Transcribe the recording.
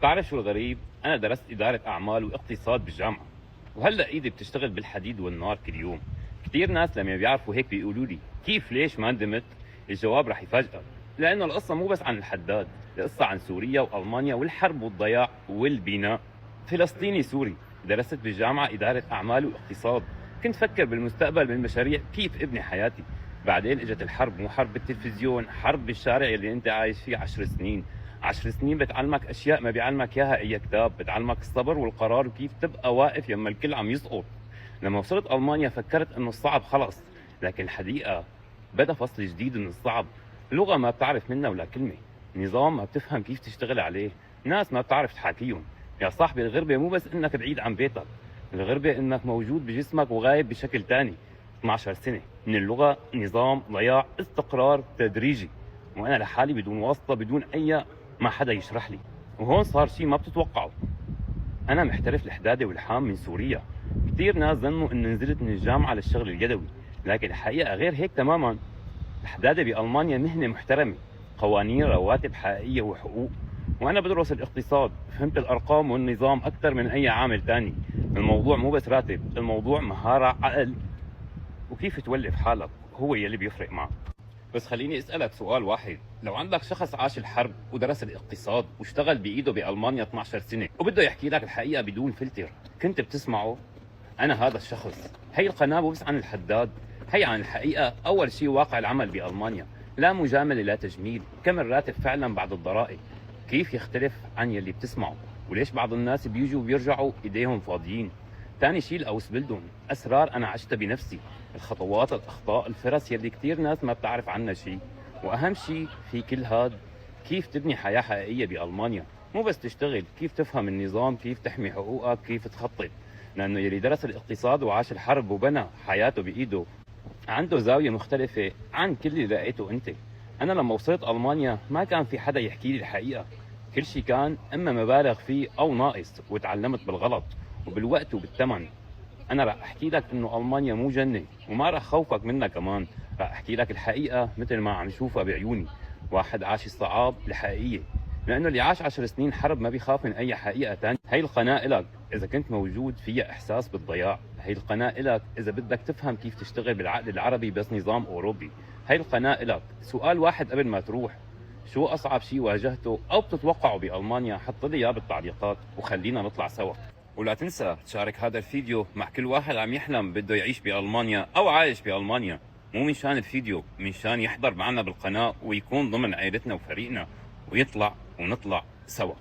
بتعرف شو الغريب؟ أنا درست إدارة أعمال واقتصاد بالجامعة، وهلأ إيدي بتشتغل بالحديد والنار كل يوم. كثير ناس لما بيعرفوا هيك بيقولوا لي كيف ليش ما ندمت؟ الجواب رح يفاجئك، لأنه القصة مو بس عن الحداد، القصة عن سوريا وألمانيا والحرب والضياع والبناء. فلسطيني سوري، درست بالجامعة إدارة أعمال واقتصاد، كنت فكر بالمستقبل بالمشاريع كيف ابني حياتي. بعدين اجت الحرب، مو حرب بالتلفزيون، حرب بالشارع اللي انت عايش فيه 10 سنين. 10 سنين بتعلمك اشياء ما بيعلمك اياها اي كتاب، بتعلمك الصبر والقرار وكيف تبقى واقف يما الكل عم يسقط. لما وصلت المانيا فكرت انه الصعب خلص، لكن الحقيقه بدا فصل جديد من الصعب. لغه ما بتعرف منها ولا كلمه، نظام ما بتفهم كيف تشتغل عليه، ناس ما بتعرف تحاكيهم. يا صاحبي الغربه مو بس انك بعيد عن بيتك، الغربه انك موجود بجسمك وغايب بشكل تاني. 12 سنه من اللغه، نظام، ضياع، استقرار تدريجي، وانا لحالي بدون واسطه، بدون اي ما حدا يشرح لي. وهون صار شيء ما بتتوقعه، انا محترف الحداده والحام من سوريا. كثير ناس ظنوا اني نزلت من الجامعه للشغل اليدوي، لكن الحقيقه غير هيك تماما. الحداده بالمانيا مهنه محترمه، قوانين، رواتب حقيقيه وحقوق. وانا بدرس الاقتصاد، فهمت الارقام والنظام اكثر من اي عامل ثاني. الموضوع مو بس راتب، الموضوع مهاره، عقل، وكيف تولف حالك هو يلي بيفرق معك. بس خليني اسالك سؤال واحد، لو عندك شخص عاش الحرب ودرس الاقتصاد واشتغل بايده بالمانيا 12 سنه وبده يحكي لك الحقيقه بدون فلتر، كنت بتسمعه؟ انا هذا الشخص. هي القناه مو بس عن الحداد، هي عن الحقيقه. اول شيء واقع العمل بالمانيا، لا مجامله لا تجميل. كم الراتب فعلا بعد الضرائب؟ كيف يختلف عن يلي بتسمعه؟ وليش بعض الناس بيجوا وبيرجعوا ايديهم فاضيين؟ ثاني شيء الاوس بلدون، اسرار انا عشتها بنفسي، الخطوات، الاخطاء، الفرص يلي كثير ناس ما بتعرف عنها شيء. واهم شيء في كل هاد، كيف تبني حياه حقيقيه بالمانيا. مو بس تشتغل، كيف تفهم النظام، كيف تحمي حقوقك، كيف تخطط. لانه يلي درس الاقتصاد وعاش الحرب وبنى حياته بايده عنده زاويه مختلفه عن كل اللي لقيته انت. انا لما وصلت المانيا ما كان في حدا يحكي لي الحقيقه، كل شيء كان اما مبالغ فيه او ناقص، وتعلمت بالغلط وبالوقت وبالثمن. انا راح احكي لك انه المانيا مو جنه، وما راح خوفك منها كمان. راح احكي لك الحقيقه مثل ما عم شوفها بعيوني، واحد عاش الصعاب الحقيقيه. لانه اللي عاش 10 سنين حرب ما بيخاف من اي حقيقه ثانيه. هي القناه الك اذا كنت موجود فيها احساس بالضياع، هي القناه الك اذا بدك تفهم كيف تشتغل بالعقل العربي بس نظام اوروبي، هي القناه الك. سؤال واحد قبل ما تروح، شو اصعب شيء واجهته او بتتوقعه بالمانيا؟ حط لي اياه بالتعليقات وخلينا نطلع سوا. ولا تنسى تشارك هذا الفيديو مع كل واحد عم يحلم بده يعيش بألمانيا أو عايش بألمانيا، مو من شان الفيديو، من شان يحضر معنا بالقناة ويكون ضمن عائلتنا وفريقنا، ويطلع ونطلع سوا.